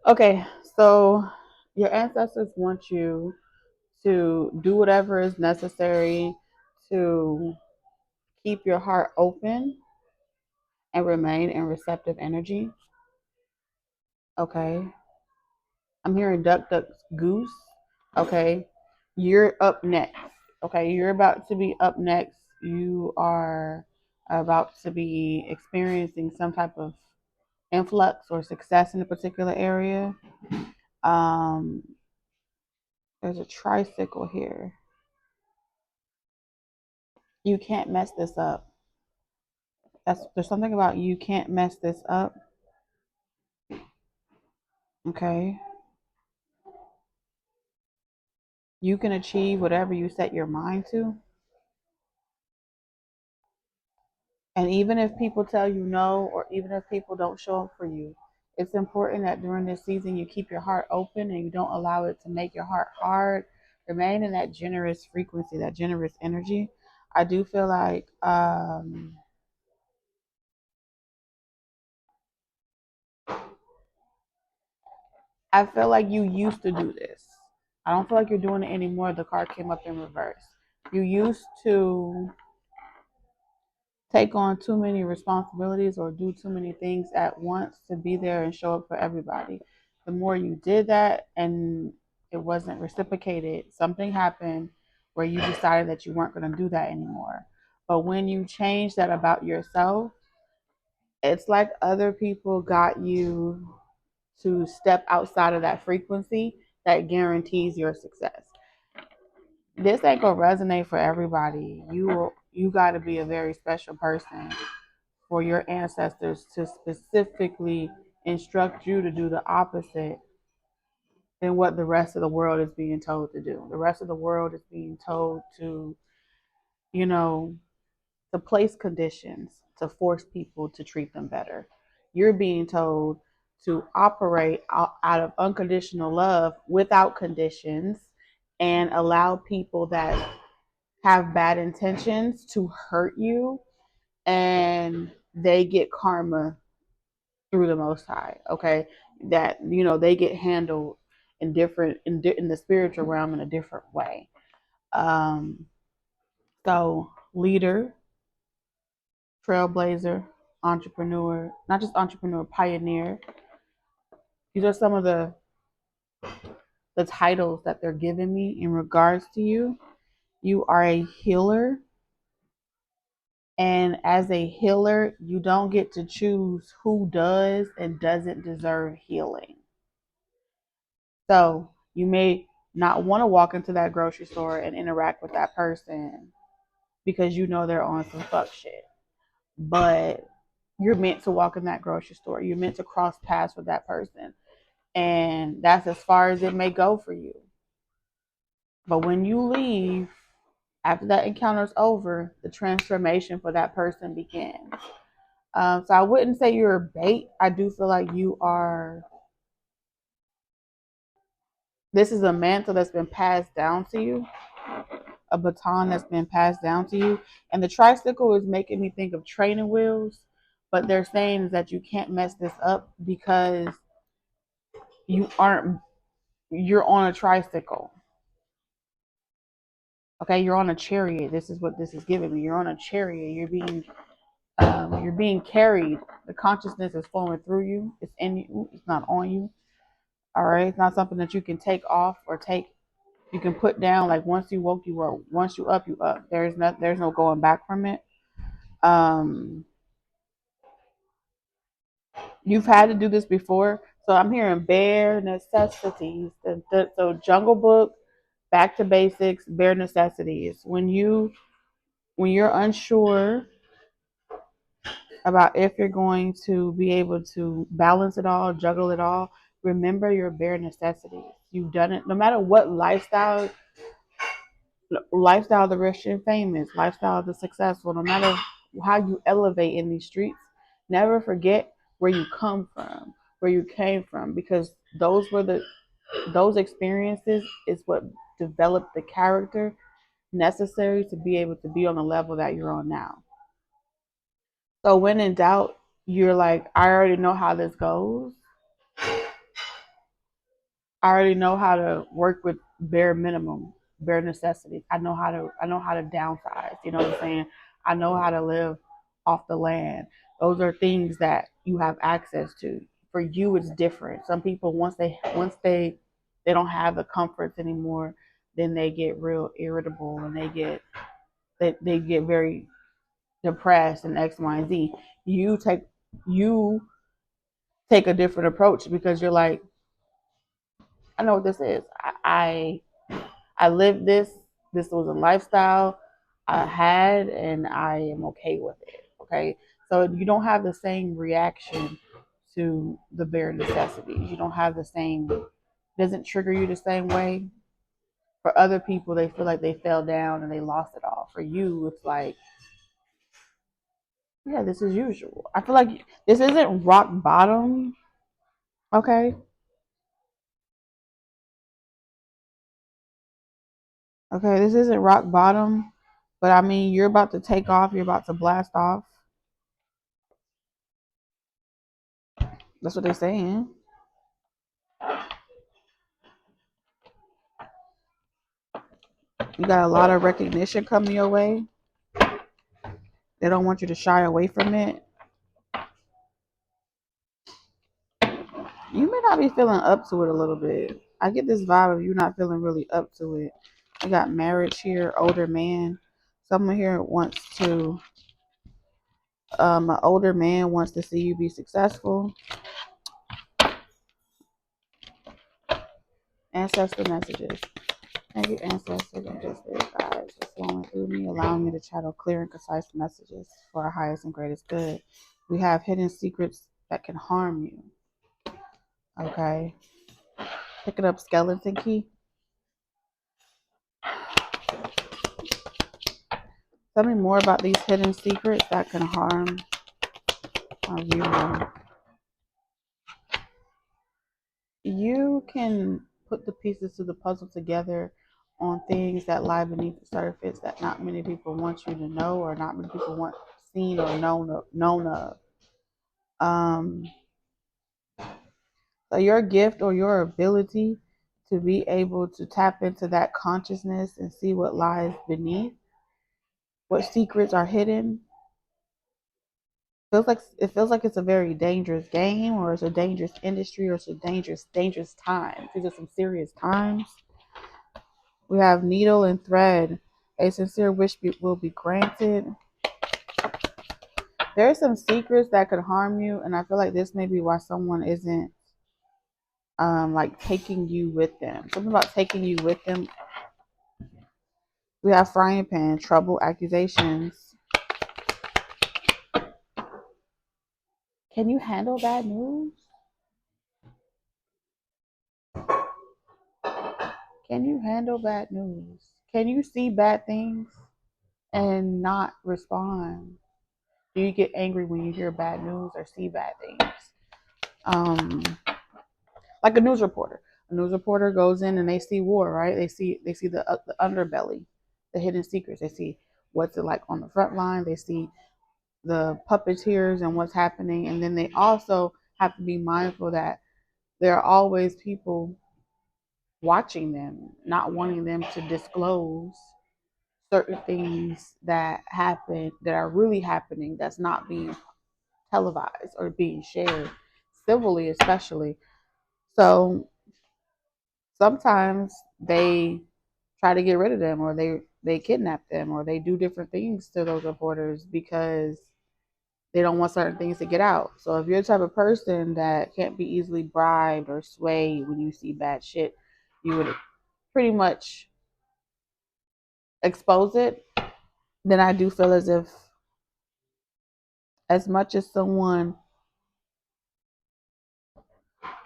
Okay, so your ancestors want you to do whatever is necessary to keep your heart open and remain in receptive energy. Okay, I'm hearing duck, duck, goose. Okay, you're up next. Okay, you're about to be up next. You are about to be experiencing some type of influx or success in a particular area. Um, there's a tricycle here. You can't mess this up. There's something about you can't mess this up. Okay, you can achieve whatever you set your mind to. And even if people tell you no, or even if people don't show up for you, it's important that during this season you keep your heart open and you don't allow it to make your heart hard. Remain in that generous frequency, that generous energy. I do feel like I feel like you used to do this. I don't feel like you're doing it anymore. The card came up in reverse. You used to take on too many responsibilities or do too many things at once to be there and show up for everybody. The more you did that and it wasn't reciprocated, something happened where you decided that you weren't going to do that anymore. But when you change that about yourself, it's like other people got you to step outside of that frequency that guarantees your success. This ain't gonna resonate for everybody. You got to be a very special person for your ancestors to specifically instruct you to do the opposite than what the rest of the world is being told to do. The rest of the world is being told to, you know, to place conditions to force people to treat them better. You're being told to operate out of unconditional love without conditions and allow people that have bad intentions to hurt you, and they get karma through the Most High. Okay, that they get handled in the spiritual realm in a different way. Um, so leader, trailblazer, entrepreneur, not just entrepreneur, pioneer. These are some of the titles that they're giving me in regards to you. You are a healer. And as a healer, you don't get to choose who does and doesn't deserve healing. So you may not want to walk into that grocery store and interact with that person because you know they're on some fuck shit. But you're meant to walk in that grocery store. You're meant to cross paths with that person. And that's as far as it may go for you. But when you leave, after that encounter's over, the transformation for that person begins. So I wouldn't say you're a bait. I do feel like you are. This is a mantle that's been passed down to you, a baton that's been passed down to you. And the tricycle is making me think of training wheels, but they're saying that you can't mess this up because you aren't, you're on a tricycle. Okay, you're on a chariot. This is what this is giving me. You're on a chariot. You're being carried. The consciousness is flowing through you. It's in you. It's not on you. All right. It's not something that you can take off or take. You can put down. Like once you woke, you were. Once you up, you up. There's no going back from it. Um, you've had to do this before. So I'm hearing bare necessities. So Jungle Book, back to basics, bare necessities. When you're unsure about if you're going to be able to balance it all, juggle it all, remember your bare necessities. You've done it no matter what lifestyle of the rich and famous, lifestyle of the successful, no matter how you elevate in these streets, never forget where you come from, where you came from, because those experiences is what developed the character necessary to be able to be on the level that you're on now. So when in doubt, you're like, I already know how this goes. I already know how to work with bare minimum, bare necessities. I know how to downsize. You know what I'm saying? I know how to live off the land. Those are things that you have access to. For you, it's different. Some people once they don't have the comforts anymore, then they get real irritable and they get very depressed and X, Y, and Z. You take you take a different approach because you're like, I know what this is. I lived this. This was a lifestyle I had, and I am okay with it. Okay, so you don't have the same reaction to the bare necessities. You don't have the same. Doesn't trigger you the same way. For other people, they feel like they fell down and they lost it all. For you, it's like, yeah, this is usual. I feel like this isn't rock bottom. Okay, okay, this isn't rock bottom. But I mean, you're about to take off. You're about to blast off. That's what they're saying. You got a lot of recognition coming your way. They don't want you to shy away from it. You may not be feeling up to it a little bit. I get this vibe of you not feeling really up to it. I got marriage here, older man. Someone here wants to, an older man wants to see you be successful. Ancestor messages. Thank you, ancestors and just their guides for flowing through me, allowing me to channel clear and concise messages for our highest and greatest good. We have hidden secrets that can harm you. Okay. Picking up skeleton key. Tell me more about these hidden secrets that can harm our viewer. You can put the pieces to the puzzle together on things that lie beneath the surface that not many people want you to know or not many people want seen or known of. Um, so your gift or your ability to be able to tap into that consciousness and see what lies beneath, what secrets are hidden, feels like it's a very dangerous game or it's a dangerous industry or it's a dangerous time. These are some serious times. We have needle and thread. A sincere wish will be granted. There are some secrets that could harm you, and I feel like this may be why someone isn't like taking you with them. Something about taking you with them. We have frying pan, trouble, accusations. Can you handle bad news? Can you handle bad news? Can you see bad things and not respond? Do you get angry when you hear bad news or see bad things? Um, like a news reporter. A news reporter goes in and they see war, right? They see the underbelly, the hidden secrets. They see what's it like on the front line. They see the puppeteers and what's happening, and then they also have to be mindful that there are always people watching them, not wanting them to disclose certain things that happen that are really happening that's not being televised or being shared civilly, especially. So sometimes they try to get rid of them or they kidnap them or they do different things to those reporters because they don't want certain things to get out. So if you're the type of person that can't be easily bribed or swayed when you see bad shit, you would pretty much expose it. Then I do feel as if as much as someone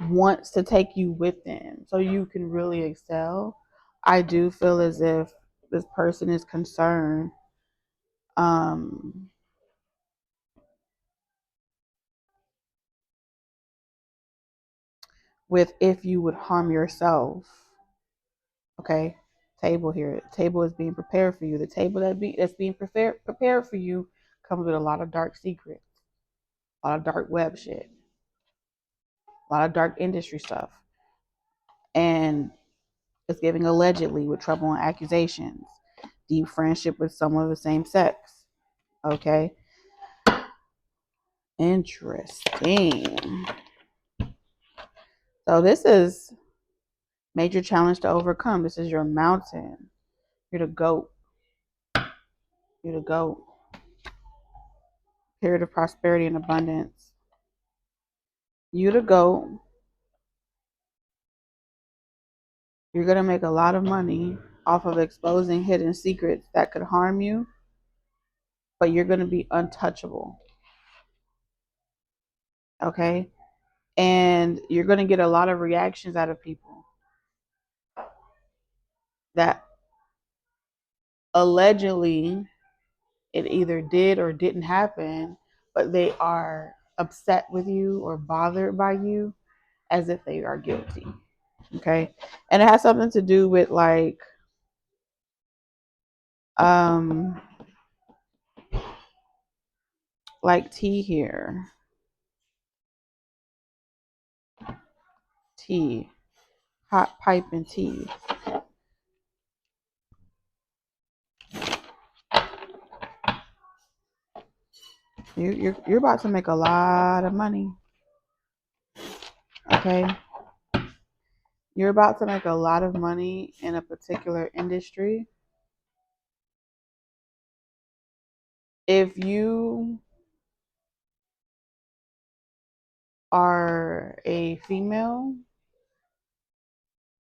wants to take you with them so you can really excel, I do feel as if this person is concerned um with if you would harm yourself. Okay, table here. The table is being prepared for you. The table that's being prepared for you comes with a lot of dark secrets, a lot of dark web shit, a lot of dark industry stuff. And it's giving allegedly with trouble and accusations. Deep friendship with someone of the same sex. Okay. Interesting. So this is major challenge to overcome. This is your mountain. You're the goat. You're the goat. Period of prosperity and abundance. You the goat. You're going to make a lot of money off of exposing hidden secrets that could harm you, but you're going to be untouchable. Okay? And you're going to get a lot of reactions out of people that allegedly it either did or didn't happen, but they are upset with you or bothered by you as if they are guilty. Okay? And it has something to do with um tea here. Tea. Hot pipe and tea. You're about to make a lot of money. Okay? You're about to make a lot of money in a particular industry. If you are a female,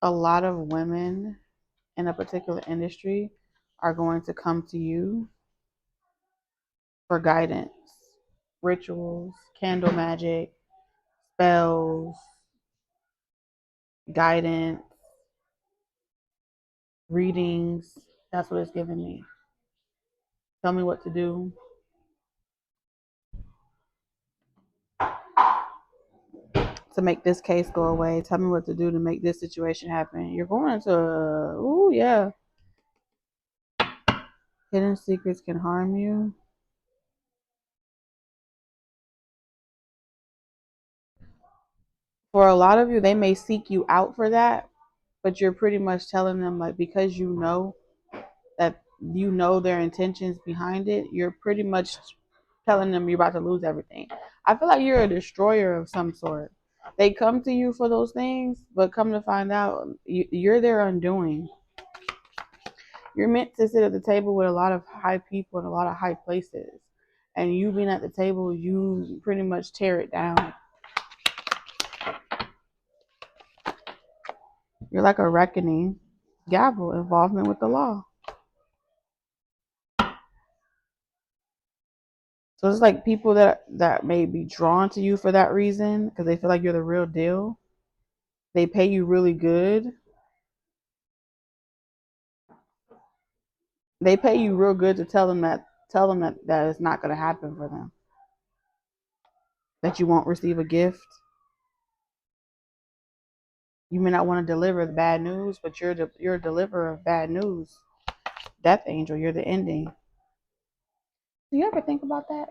a lot of women in a particular industry are going to come to you for guidance, rituals, candle magic, spells, guidance, readings. That's what it's giving me. Tell me what to do. To make this case go away. Tell me what to do to make this situation happen. You're going to, ooh, yeah. Hidden secrets can harm you. For a lot of you, they may seek you out for that, but you're pretty much telling them, like, because you know that you know their intentions behind it, you're pretty much telling them you're about to lose everything. I feel like you're a destroyer of some sort. They come to you for those things, but come to find out, you're their undoing. You're meant to sit at the table with a lot of high people in a lot of high places. And you being at the table, you pretty much tear it down. You're like a reckoning. Gavel, involvement with the law. So it's like people that may be drawn to you for that reason because they feel like you're the real deal. They pay you really good. They pay you real good to tell them that it's not going to happen for them. That you won't receive a gift. You may not want to deliver the bad news, but you're a deliverer of bad news. Death angel, you're the ending. Do you ever think about that?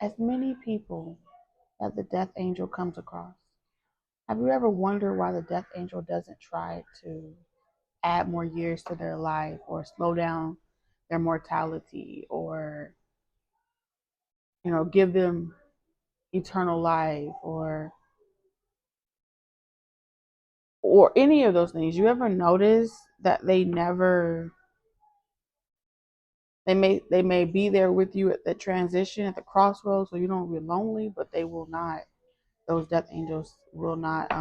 As many people that the death angel comes across, have you ever wondered why the death angel doesn't try to add more years to their life or slow down their mortality or, give them eternal life or any of those things? You ever notice that they may be there with you at the transition, at the crossroads, so you don't be lonely, but they will not. Those death angels will not.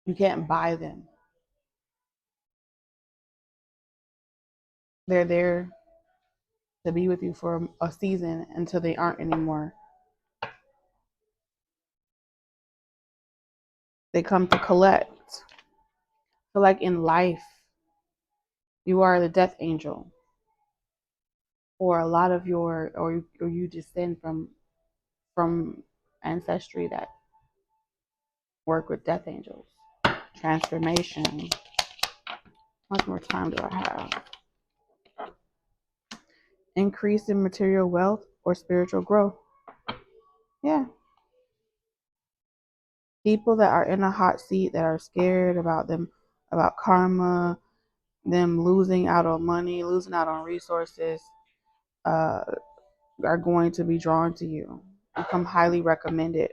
You can't buy them. They're there to be with you for a season until they aren't anymore. They come to collect. So, like in life, you are the death angel, or a lot of or you descend from ancestry that work with death angels. Transformation. How much more time do I have? Increase in material wealth or spiritual growth. Yeah. People that are in a hot seat, that are scared about them, about karma, them losing out on money, losing out on resources, uh, are going to be drawn to you. Become highly recommended.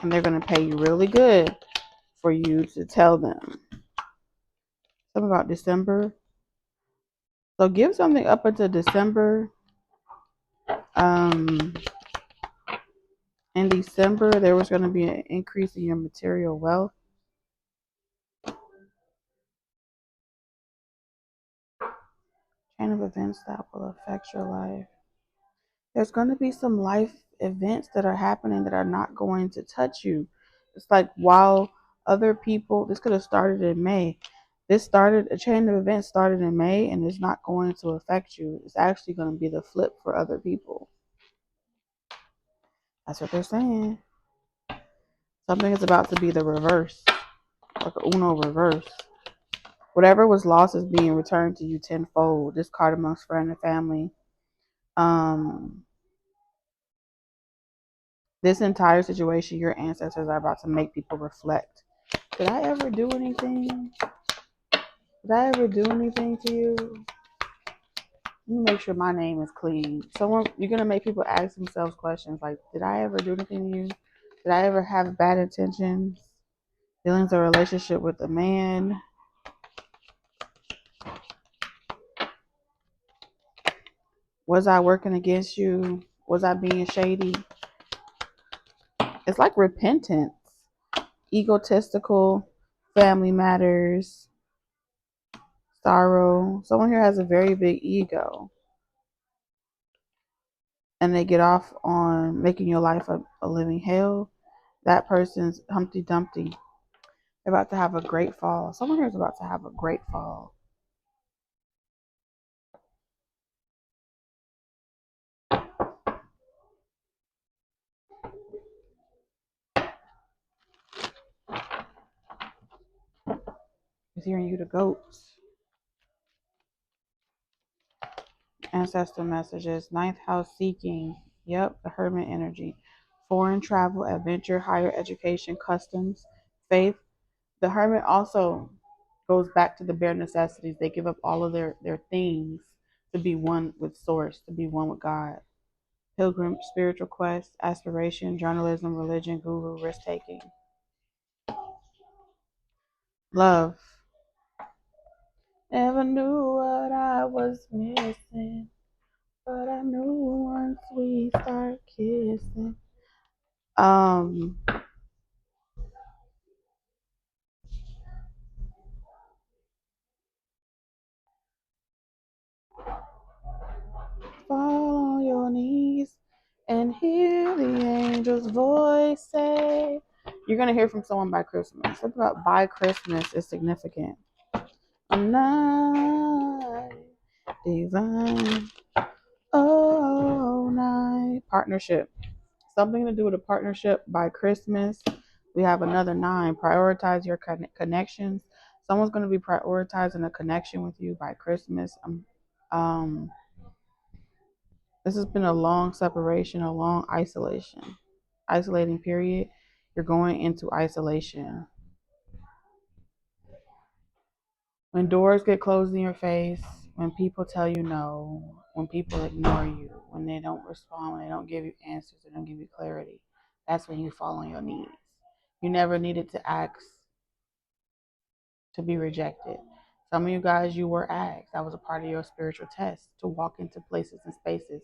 And they're going to pay you really good for you to tell them. Something about December. So give something up until December. In December, there was going to be an increase in your material wealth. Chain of events that will affect your life. There's going to be some life events that are happening that are not going to touch you. It's like while other people, this could have started in May. A chain of events started in May and it's not going to affect you. It's actually going to be the flip for other people. That's what they're saying. Something is about to be the reverse, like a Uno reverse. Whatever was lost is being returned to you tenfold. This card amongst friend and family. This entire situation, your ancestors are about to make people reflect. Did I ever do anything? Did I ever do anything to you? Let me make sure my name is clean. You're gonna make people ask themselves questions like, did I ever do anything to you? Did I ever have bad intentions? Feelings or relationship with a man? Was I working against you? Was I being shady? It's like repentance, egotistical, family matters, sorrow. Someone here has a very big ego and they get off on making your life a living hell. That person's Humpty Dumpty. They're about to have a great fall. Someone here is about to have a great fall. He's hearing you, the goats. Ancestor messages. Ninth house seeking. Yep, the hermit energy. Foreign travel, adventure, higher education, customs, faith. The hermit also goes back to the bare necessities. They give up all of their things to be one with source, to be one with God. Pilgrim, spiritual quest, aspiration, journalism, religion, guru, risk taking. Love. Never knew what I was missing, but I knew once we start kissing. Um, Fall on your knees and hear the angel's voice say. You're gonna hear from someone by Christmas. Something about by Christmas is significant. A night divine. Oh, night. Partnership. Something to do with a partnership by Christmas. We have another 9. Prioritize your connections. Someone's going to be prioritizing a connection with you by Christmas. This has been a long separation, a long isolating period. You're going into isolation. When doors get closed in your face, when people tell you no, when people ignore you, when they don't respond, when they don't give you answers, they don't give you clarity, that's when you fall on your knees. You never needed to ask to be rejected. Some of you guys, you were asked. That was a part of your spiritual test to walk into places and spaces.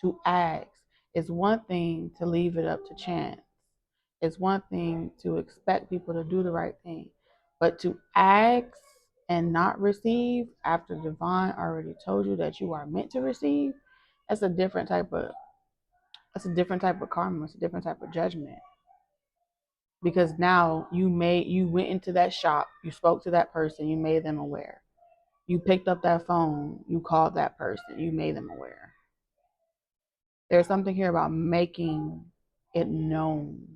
To ask. It's one thing to leave it up to chance. It's one thing to expect people to do the right thing. But to ask and not receive after divine already told you that you are meant to receive, that's a different type of karma. It's a different type of judgment. Because now you went into that shop, you spoke to that person, you made them aware. You picked up that phone, you called that person, you made them aware. There's something here about making it known.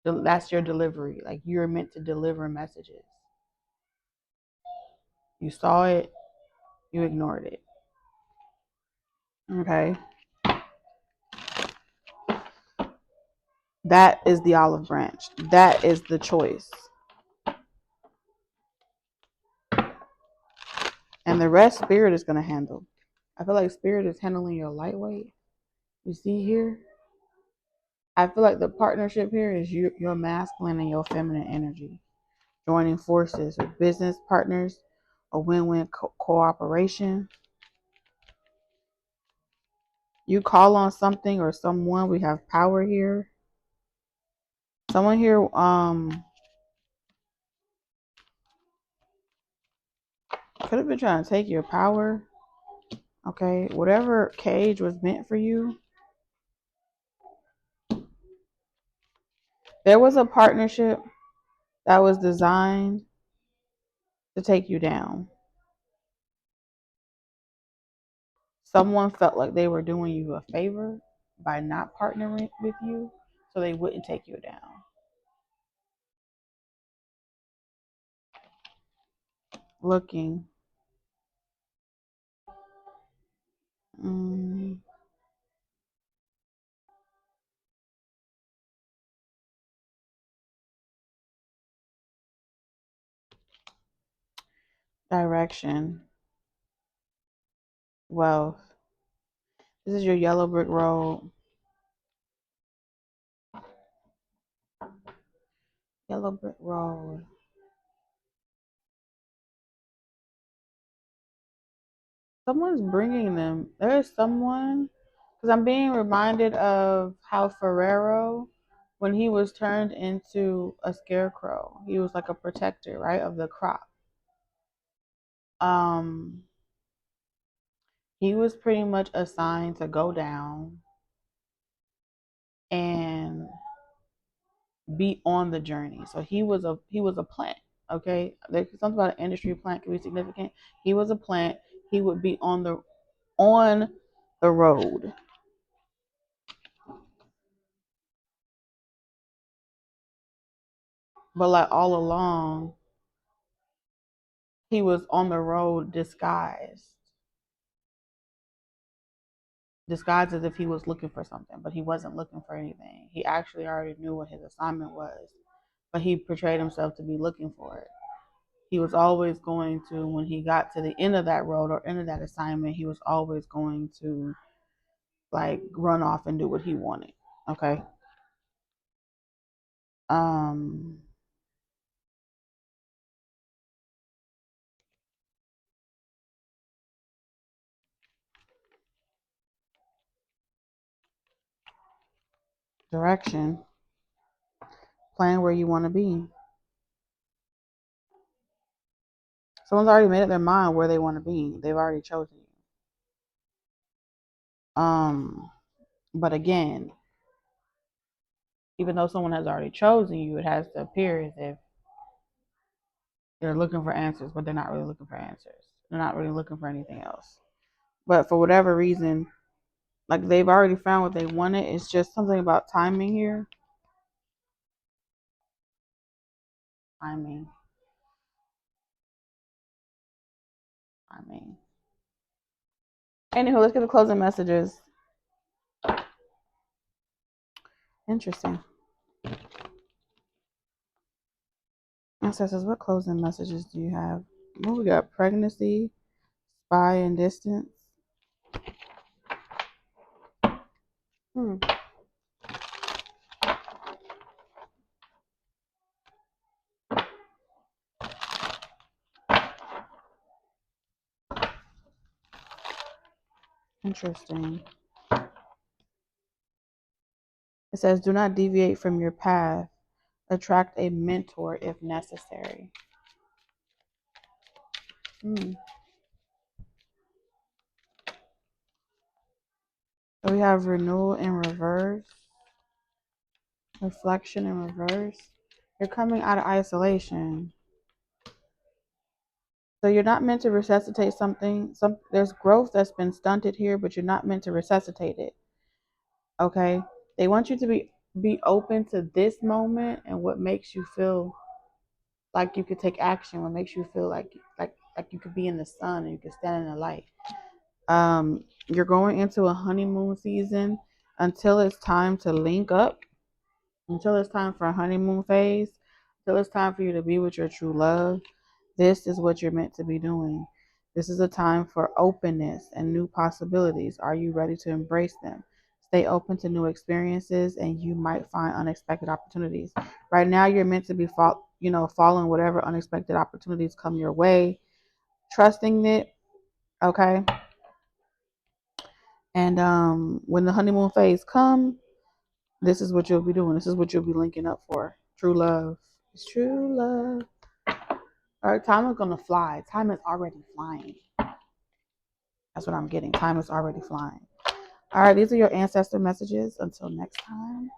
That's your delivery. Like you're meant to deliver messages. You saw it, you ignored it. Okay. That is the olive branch. That is the choice. And the rest, Spirit is going to handle. I feel like Spirit is handling your lightweight. You see here? I feel like the partnership here is your masculine and your feminine energy. Joining forces with business partners, a win-win cooperation. You call on something or someone, we have power here. Someone here could have been trying to take your power. Okay, whatever cage was meant for you, there was a partnership that was designed to take you down. Someone felt like they were doing you a favor by not partnering with you, so they wouldn't take you down. Looking. Direction. Wealth. This is your yellow brick road. Yellow brick road. Someone's bringing them. There is someone, because I'm being reminded of how Ferrero, when he was turned into a scarecrow, he was like a protector, right, of the crop. He was pretty much assigned to go down and be on the journey. So he was a plant. Okay, there's something about an industry plant can be significant. He was a plant. He would be on the road. But like all along, he was on the road disguised as if he was looking for something, but he wasn't looking for anything. He actually already knew what his assignment was, but he portrayed himself to be looking for it. He was always going to, when he got to the end of that road or end of that assignment, he was always going to like run off and do what he wanted. Okay. Um Direction. Plan where you want to be. Someone's already made up their mind where they want to be. They've already chosen you. But again, even though someone has already chosen you, it has to appear as if they're looking for answers, but they're not really looking for answers. They're not really looking for anything else. But for whatever reason, like they've already found what they wanted. It's just something about timing here. Timing. Anywho, let's get the closing messages. Interesting. Ancestors, what closing messages do you have? Well, we got pregnancy, spy, and distance. Interesting. It says, do not deviate from your path. Attract a mentor if necessary. So we have renewal in reverse, reflection in reverse. You're coming out of isolation. So you're not meant to resuscitate something. There's growth that's been stunted here, but you're not meant to resuscitate it. Okay? They want you to be open to this moment and what makes you feel like you could take action, what makes you feel like you could be in the sun and you could stand in the light. You're going into a honeymoon season until it's time to link up. Until it's time for a honeymoon phase, until it's time for you to be with your true love, this is what you're meant to be doing. This is a time for openness and new possibilities. Are you ready to embrace them? Stay open to new experiences and you might find unexpected opportunities. Right now you're meant to be following whatever unexpected opportunities come your way, trusting it, okay? And when the honeymoon phase comes, this is what you'll be doing. This is what you'll be linking up for. True love. It's true love. All right, time is gonna fly. Time is already flying. That's what I'm getting. Time is already flying. All right, these are your ancestor messages. Until next time.